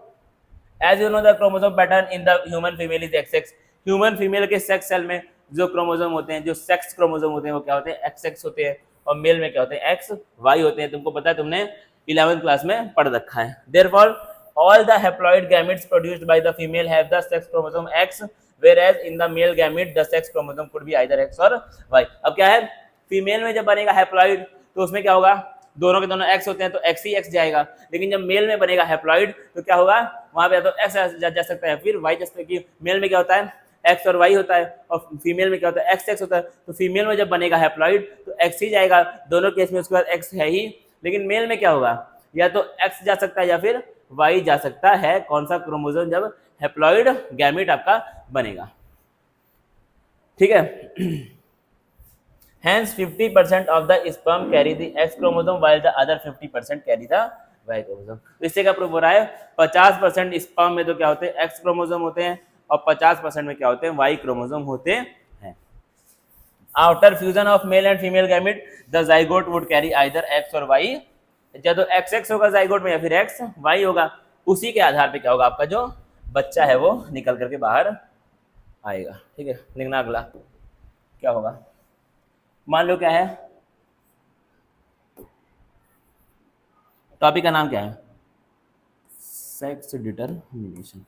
as you know the chromosome pattern in the human female is XX, human female के सेक्स सेल में जो क्रोमोसोम होते हैं, जो सेक्स क्रोमोसोम होते हैं, वो क्या होते हैं, XX होते हैं, और मेल में क्या होते हैं, XY होते हैं। तुमको पता है, तुमने 11th क्लास में पढ़ रखा है। Therefore all the haploid gametes produced by the female have the sex chromosome X, whereas in the male gamete the sex chromosome could be either X और Y। अब क्या है, फीमेल में जब बनेगा हैप्लॉइड तो उसमें क्या होगा, दोनों के दोनों X होते हैं तो X ही X जाएगा, लेकिन जब मेल में बनेगा हैप्लॉइड तो क्या होगा, वहां पे तो X जा सकता है, फिर Y जा सकता है, कि मेल में क्या होता है, X और Y होता है, और फीमेल में क्या होता है, XX होता है। तो फीमेल में जब बनेगा हैप्लॉइड तो X ही जाएगा, दोनों केस में उसके बाद X है ही, लेकिन मेल में क्या होगा, या तो X जा सकता है या फिर वाई जा सकता है कौन सा क्रोमोसोम, जब हैप्लॉइड गैमेट आपका बनेगा, ठीक है। Hence 50% of the sperm carry the X chromosome while the other 50% carry the Y chromosome। तो इससे क्या प्रूव हो रहा है, 50% स्पर्म में तो क्या होते हैं X क्रोमोसोम होते हैं और 50% में क्या होते हैं Y क्रोमोसोम होते हैं। After fusion of male and female gamete the zygote would carry either X और Y, या तो XX होगा जाइगोट में या फिर XY होगा, उसी के आधार पे क्या होगा आपका जो बच्चा है वो निकल करके बाहर आएगा, ठीक है। लिखना अगला क्या होगा, मान लो क्या है, टॉपिक का नाम क्या है, सेक्स डिटरमिनेशन।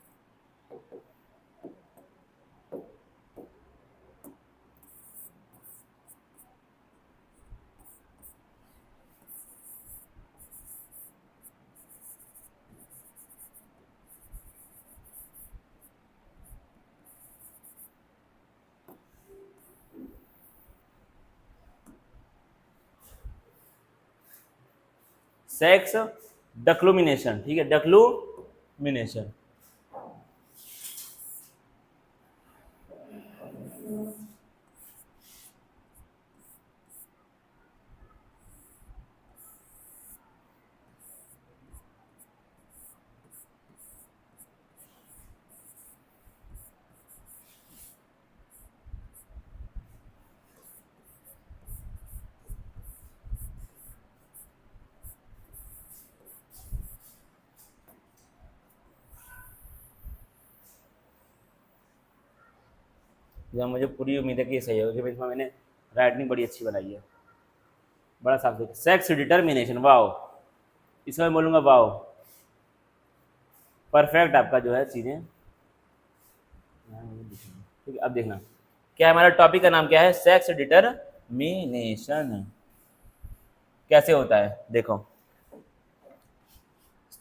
सेक्स डिक्लुमिनेशन, ठीक है, डिक्लुमिनेशन। या मुझे पूरी उम्मीद है कि ये सही होगा, क्योंकि इसमें मैंने राइटिंग बड़ी अच्छी बनाई है, बड़ा साफ सुथरा। सेक्स डिटरमिनेशन, वाओ, इसमें बोलूँगा वाओ, परफेक्ट आपका जो है चीज़ें, ठीक है। अब देखना क्या है, हमारा टॉपिक का नाम क्या है, सेक्स डिटरमिनेशन। कैसे होता है देखो,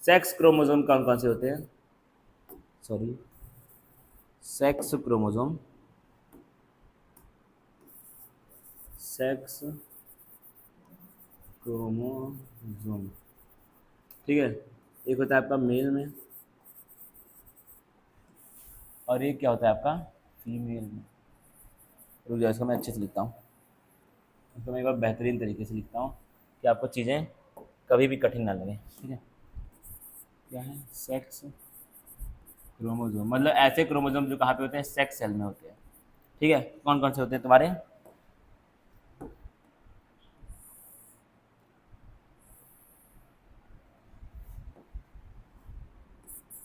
सेक्स क्रोमोसोम कौन कौन से होते हैं, sorry, sex chromosome, sex chromosome, ठीक है। एक होता है आपका मेल में और एक क्या होता है आपका फीमेल में। रुक जाओ, इसको मैं अच्छे से लिखता हूँ, इसको मैं एक बार बेहतरीन तरीके से लिखता हूँ कि आपको चीज़ें कभी भी कठिन ना लगे, ठीक है। क्या है, सेक्स क्रोमोसोम, मतलब ऐसे क्रोमोसोम जो कहाँ पे होते हैं, सेक्स सेल में होते हैं, ठीक है। कौन कौन से होते हैं तुम्हारे,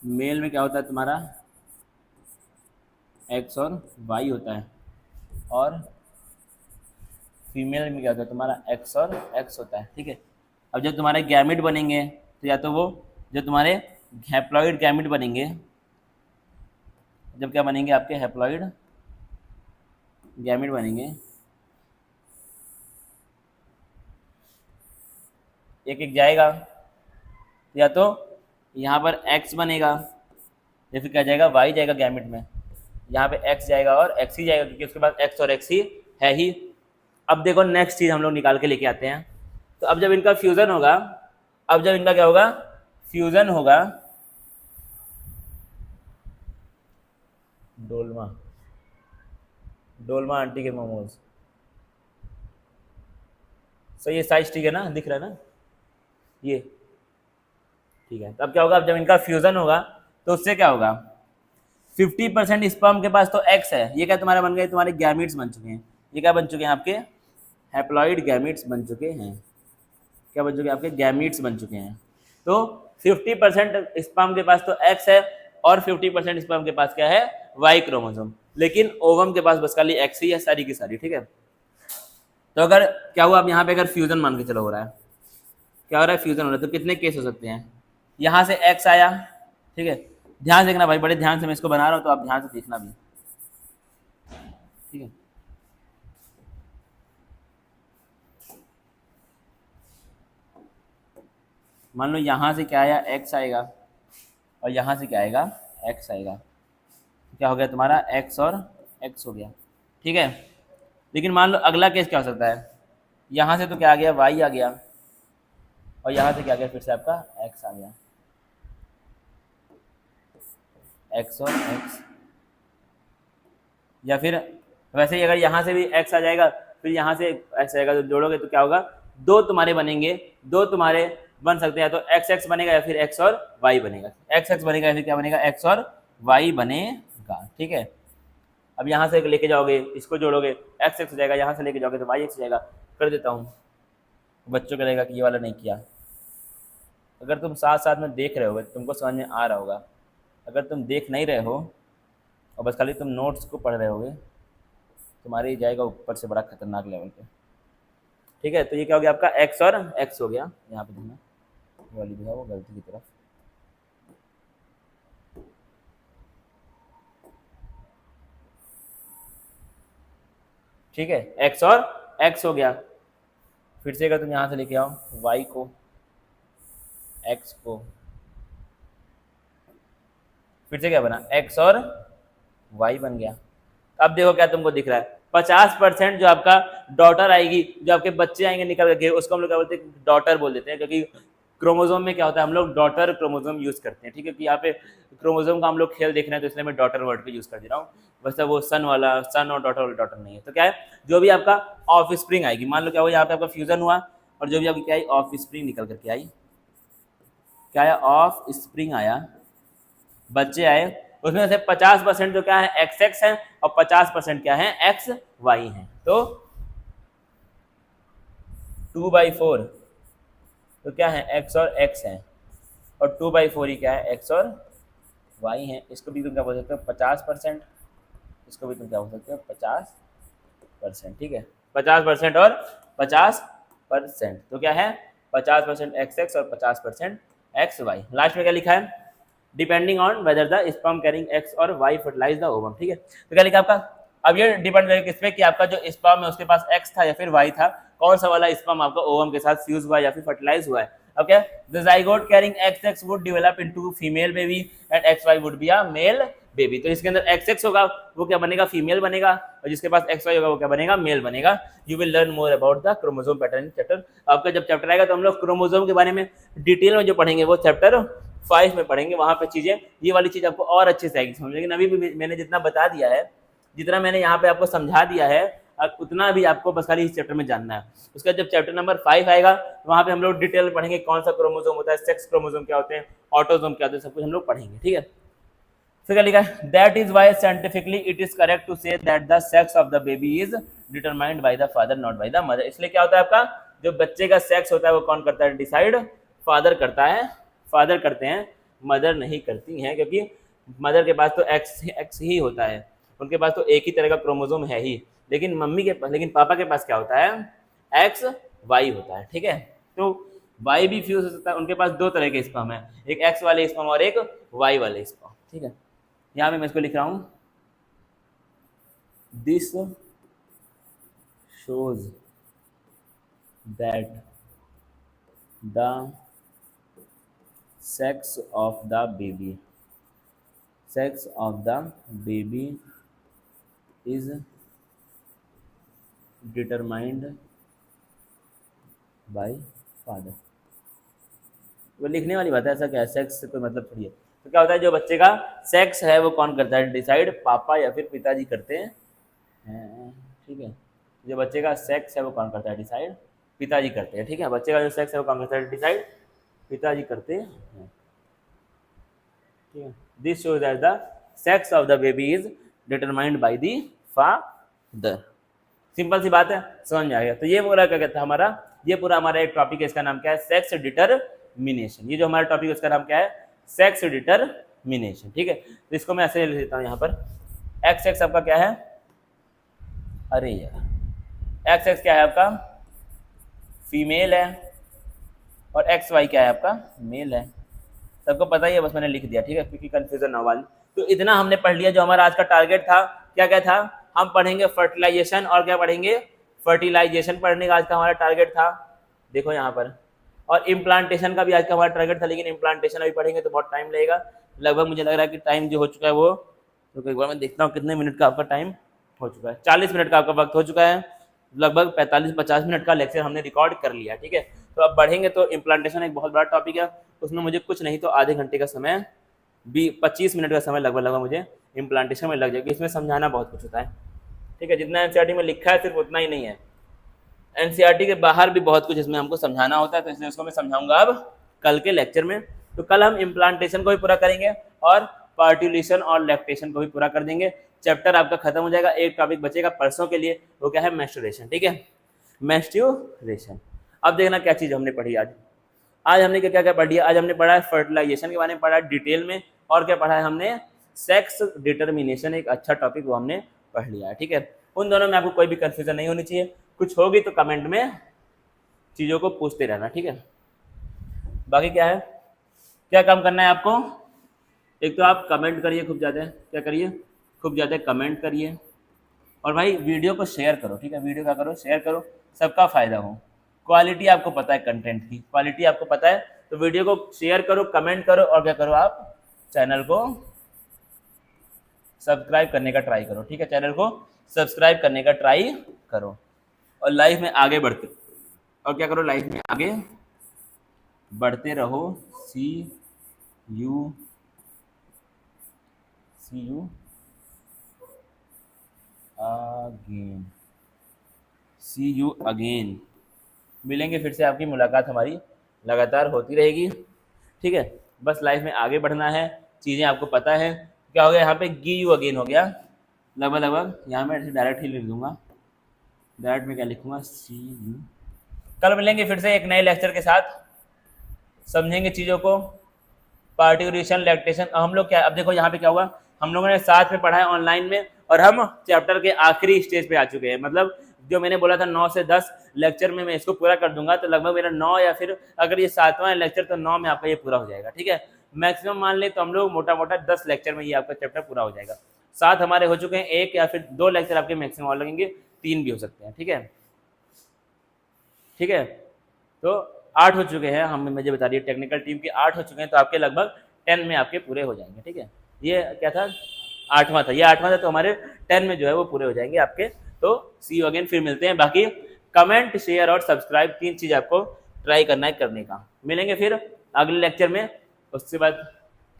मेल में क्या होता है तुम्हारा एक्स और वाई होता है, और फीमेल में क्या होता है तुम्हारा एक्स और एक्स होता है, ठीक है। अब जब तुम्हारे गैमिट बनेंगे तो या तो वो जो तुम्हारे हैप्लॉइड गैमिट बनेंगे, जब क्या बनेंगे आपके हैप्लॉइड गैमिट बनेंगे, एक एक जाएगा, या तो यहाँ पर x बनेगा या फिर क्या जाएगा y जाएगा गैमिट में, यहाँ पे x जाएगा और x ही जाएगा, क्योंकि उसके पास x और x ही है ही। अब देखो नेक्स्ट चीज़ हम लोग निकाल के लेके आते हैं, तो अब जब इनका फ्यूज़न होगा, अब जब इनका क्या होगा, फ्यूज़न होगा, डोलमा, डोलमा आंटी के मोमोज, सही है, साइज ठीक है ना, दिख रहा है ना ये, ठीक है। तो अब क्या होगा, अब जब इनका फ्यूज़न होगा तो उससे क्या होगा, 50% स्पर्म के पास तो एक्स है, ये क्या तुम्हारे बन गए, तुम्हारे गैमिट्स बन चुके हैं, ये क्या बन चुके हैं आपके हैप्लॉइड गैमिट्स बन चुके हैं, क्या बन चुके हैं आपके गैमिट्स बन चुके हैं। तो 50% स्पर्म के पास तो एक्स है और 50% स्पर्म के पास क्या है, वाई क्रोमोसोम, लेकिन ओवम के पास बस खाली एक्स ही है सारी की सारी, ठीक है। तो अगर क्या हुआ, अब यहाँ पे अगर फ्यूजन मान के चलो हो रहा है, क्या हो रहा है, फ्यूजन हो रहा है, तो कितने केस हो सकते हैं, यहाँ से एक्स आया, ठीक है, ध्यान देखना भाई, बड़े ध्यान से मैं इसको बना रहा हूँ तो आप ध्यान से देखना भी, ठीक है। मान लो यहाँ से क्या आया, एक्स आएगा और यहाँ से क्या आएगा, एक्स आएगा, क्या हो गया तुम्हारा एक्स और एक्स हो गया, ठीक है। लेकिन मान लो अगला केस क्या हो सकता है, यहाँ से तो क्या आ गया, वाई आ गया और यहाँ से क्या आ गया, फिर से आपका एक्स आ गया, एक्स और एक्स, या फिर वैसे ही अगर यहाँ से भी एक्स आ जाएगा फिर यहाँ से एक्स आएगा तो जोड़ोगे तो क्या होगा, दो तुम्हारे बनेंगे, दो तुम्हारे बन सकते हैं, तो एक्स एक्स बनेगा या फिर एक्स और वाई बनेगा, एक्स एक्स बनेगा या फिर क्या बनेगा, एक्स और वाई बनेगा। ठीक है, अब यहाँ से लेके जाओगे इसको जोड़ोगे एक्स एक्स हो जाएगा, यहाँ से लेके जाओगे तो वाई एक्स हो जाएगा। कर देता हूँ, बच्चों को लगेगा कि ये वाला नहीं किया। अगर तुम साथ साथ में देख रहे हो तुमको समझ में आ रहा होगा, अगर तुम देख नहीं रहे हो और बस खाली तुम नोट्स को पढ़ रहे होगे, तुम्हारे जाएगा ऊपर से बड़ा खतरनाक लेवल पे। ठीक है, तो ये क्या हो गया आपका एक्स और एक्स हो गया, यहाँ पे देखना ये वाली जो है वो गलती की तरफ, ठीक है, एक्स और एक्स हो गया। फिर से अगर तुम यहाँ से लेके आओ वाई को, एक्स को, फिर से क्या बना, एक्स और वाई बन गया। अब देखो क्या तुमको दिख रहा है, 50% जो आपका डॉटर आएगी, जो आपके बच्चे आएंगे निकल करके, उसको हम लोग क्या बोलते हैं, डॉटर बोल देते हैं, क्योंकि क्रोमोजोम में क्या होता है हम लोग डॉटर क्रोमोजोम यूज करते हैं। ठीक है, कि यहाँ पे क्रोमोजोम का हम लोग खेल देख रहे हैं तो इसलिए मैं डॉटर वर्ड पे यूज कर दे रहा हूँ, वैसे वो सन वाला सन और डॉटर वाला डॉटर नहीं है। तो क्या है, जो भी आपका ऑफ स्प्रिंग आएगी, मान लो क्या हुआ यहाँ पे आपका फ्यूजन हुआ और जो भी आपकी क्या आई ऑफ स्प्रिंग निकल करके आई, क्या आया, ऑफ स्प्रिंग आया, बच्चे आए, उसमें से 50% जो क्या है एक्स एक्स है और 50% क्या है एक्स वाई है। तो 2/4 तो क्या है एक्स और एक्स है, और 2/4 ही क्या है एक्स और वाई है। इसको भी तुम क्या बोल सकते हो 50%, इसको भी तुम क्या बोल सकते हो 50%। ठीक है, 50% और 50%, तो क्या है 50% एक्स एक्स और 50% एक्स वाई। लास्ट में क्या लिखा है, depending on whether the sperm carrying x और वाई फर्टिलाइज द ओवम। ठीक है, तो क्या लिखा आपका, अब ये डिपेंड करेगा किस पे, कि आपका जो स्पर्म है उसके पास एक्स था या फिर वाई था, कौन सा वाला स्पर्म आपका ओवम के साथ फ्यूज हुआ या फिर फर्टिलाइज हुआ है। अब क्या, the zygote carrying x x would develop into female baby and x why would be a male baby. तो इसके अंदर एक्स एक्स होगा वो क्या बनेगा, फीमेल बनेगा, और जिसके पास एक्स वाई होगा वो क्या बनेगा, मेल बनेगा। You will learn more about the chromosome pattern chapter. आपका जब चैप्टर आएगा तो हम लोग क्रोमोसोम के बारे में डिटेल में जो पढ़ेंगे वो चैप्टर 5 में पढ़ेंगे, वहां पे चीजें ये वाली चीज आपको और अच्छे से आएगी समझ। लेकिन अभी भी मैंने जितना बता दिया है, जितना मैंने यहाँ पे आपको समझा दिया है, उतना भी आपको बस खाली इस चैप्टर में जानना है। उसका जब चैप्टर नंबर 5 आएगा वहां पे हम लोग डिटेल में पढ़ेंगे कौन सा क्रोमोसोम होता है, सेक्स क्रोमोसोम क्या होते हैं, ऑटोसोम क्या होते हैं, सब कुछ हम लोग पढ़ेंगे। ठीक है, फिर क्या लिखा है, that is why scientifically it is correct to say that the sex of the baby is determined by the father not by the mother. इसलिए क्या होता है आपका जो बच्चे का सेक्स होता है वो कौन करता है डिसाइड, फादर करता है, फादर करते हैं, मदर नहीं करती हैं, क्योंकि मदर के पास तो एक्स ही होता है, उनके पास तो एक ही तरह का क्रोमोसोम है ही, लेकिन मम्मी के पास, लेकिन पापा के पास क्या होता है एक्स वाई होता है। ठीक है, तो वाई भी फ्यूज हो सकता है, उनके पास दो तरह के स्पर्म है, एक एक्स वाले स्पर्म और एक वाई वाले स्पर्म। ठीक है, यहाँ पे मैं इसको लिख रहा हूँ, this shows that the sex of the baby, sex of the baby is determined by father। वो लिखने वाली बात है, ऐसा क्या है, सेक्स से कोई मतलब थोड़ी है। तो क्या होता है जो बच्चे का सेक्स है वो कौन करता है डिसाइड, पापा या फिर पिताजी करते हैं। ठीक है, जो बच्चे का सेक्स है वो कौन करता है डिसाइड, पिताजी करते हैं। ठीक है, बच्चे का जो सेक्स है वो कौन करता है डिसाइड, पिताजी करते हैं। ठीक है, this shows that the sex of the baby is determined by the father. Simple सी बात है, समझ में आ गया। तो ये पूरा क्या कहता है हमारा, ये पूरा हमारा एक टॉपिक है, इसका नाम क्या है, सेक्स डिटरमिनेशन। ये जो हमारा टॉपिक है उसका नाम क्या है, सेक्स डिटरमिनेशन। ठीक है, तो इसको मैं ऐसे लिख देता हूँ यहाँ पर, एक्स एक्स आपका क्या है, अरे यार एक्स एक्स क्या है आपका फीमेल है, और एक्स वाई क्या है आपका मेल है। सबको पता ही है, बस मैंने लिख दिया। ठीक है, क्योंकि कंफ्यूजन ना वाली। तो इतना हमने पढ़ लिया, जो हमारा आज का टारगेट था क्या क्या था, हम पढ़ेंगे फर्टिलाइजेशन और क्या पढ़ेंगे, फर्टिलाइजेशन पढ़ने का आज का हमारा टारगेट था, देखो यहाँ पर। और इम्प्लांटेशन का भी आज का हमारा टारगेट था, लेकिन इम्प्लांटेशन अभी पढ़ेंगे तो बहुत टाइम लगेगा, लगभग मुझे लग रहा है कि टाइम जो हो चुका है वो, तो एक बार मैं देखता हूँ कितने मिनट का आपका टाइम हो चुका है। 40 मिनट का आपका वक्त हो चुका है, लगभग 45-50 मिनट का लेक्चर हमने रिकॉर्ड कर लिया। ठीक है, तो अब बढ़ेंगे। तो इम्प्लांटेशन एक बहुत बड़ा टॉपिक है, उसमें मुझे कुछ नहीं तो आधे घंटे का समय 25 मिनट का समय लगभग मुझे इम्प्लांटेशन में लग जाएगा। इसमें समझाना बहुत कुछ होता है, ठीक है। जितना एनसीईआरटी में लिखा है सिर्फ उतना ही नहीं है, एनसीईआरटी के बाहर भी बहुत कुछ इसमें हमको समझाना होता है, तो इसलिए उसको मैं समझाऊंगा अब कल के लेक्चर में। तो कल हम इम्प्लांटेशन को भी पूरा करेंगे और पार्ट्यूलेशन और लैक्टेशन को भी पूरा कर देंगे। चैप्टर आपका खत्म हो जाएगा, एक टॉपिक बचेगा परसों के लिए, वो क्या है, मेंस्ट्रुएशन, ठीक है, मेंस्ट्रुएशन। अब देखना क्या चीज़ हमने पढ़ी आज। आज हमने क्या क्या पढ़ लिया। आज हमने पढ़ा है फर्टिलाइजेशन के बारे में, पढ़ा है डिटेल में, और क्या पढ़ा है हमने, सेक्स डिटर्मिनेशन, एक अच्छा टॉपिक वो हमने पढ़ लिया है, ठीक है। उन दोनों में आपको कोई भी कंफ्यूजन नहीं होनी चाहिए, कुछ होगी तो कमेंट में चीज़ों को पूछते रहना, ठीक है। बाकी क्या है, क्या काम करना है आपको, एक तो आप कमेंट करिए खूब ज़्यादा, क्या करिए, खूब ज़्यादा कमेंट करिए, और भाई वीडियो को शेयर करो, ठीक है। वीडियो क्या करो, शेयर करो, सबका फ़ायदा हो। क्वालिटी आपको पता है, कंटेंट की क्वालिटी आपको पता है, तो वीडियो को शेयर करो, कमेंट करो, और क्या करो, आप चैनल को सब्सक्राइब करने का ट्राई करो, ठीक है। चैनल को सब्सक्राइब करने का ट्राई करो, और लाइफ में आगे बढ़ते, और क्या करो, लाइफ में आगे बढ़ते रहो। See you again, see you again. मिलेंगे फिर से, आपकी मुलाकात हमारी लगातार होती रहेगी, ठीक है। बस लाइफ में आगे बढ़ना है, चीज़ें आपको पता है। क्या हो गया यहाँ पे, गी यू अगेन हो गया लगभग। यहाँ मैं डायरेक्ट ही लिख दूंगा, डायरेक्ट में क्या लिखूंगा, सी यू। कल मिलेंगे फिर से एक नए लेक्चर के साथ, समझेंगे चीज़ों को, पार्ट्यूलेशन, लैक्टेशन। हम लोग क्या, अब देखो यहाँ पे क्या हुआ, हम लोगों ने साथ में पढ़ा है ऑनलाइन में, और हम चैप्टर के आखिरी स्टेज पे आ चुके हैं। मतलब जो मैंने बोला था 9 से 10 लेक्चर में मैं इसको पूरा कर दूंगा, तो लगभग मेरा 9, या फिर अगर ये 7वां लेक्चर तो 9 में आपका ये पूरा हो जाएगा, ठीक है। मैक्सिमम मान ले तो हम लोग मोटा मोटा 10 लेक्चर में ये आपका चैप्टर पूरा हो जाएगा। 7 हमारे हो चुके हैं, 1 या फिर 2 लेक्चर आपके मैक्सिमम और लगेंगे, 3 भी हो सकते हैं, ठीक है, ठीक है। तो 8 हो चुके हैं, हम मुझे बता रही है टेक्निकल टीम के 8 हो चुके हैं, तो आपके लगभग 10 में आपके पूरे हो जाएंगे, ठीक है। ये क्या था, 8वां था, ये 8वां था, तो हमारे 10 में जो है वो पूरे हो जाएंगे आपके। तो सी यू अगेन, फिर मिलते हैं। बाकी कमेंट, शेयर और सब्सक्राइब, 3 चीज़ आपको ट्राई करना है करने का। मिलेंगे फिर अगले लेक्चर में, उसके बाद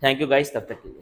थैंक यू गाइस, तब तक के लिए।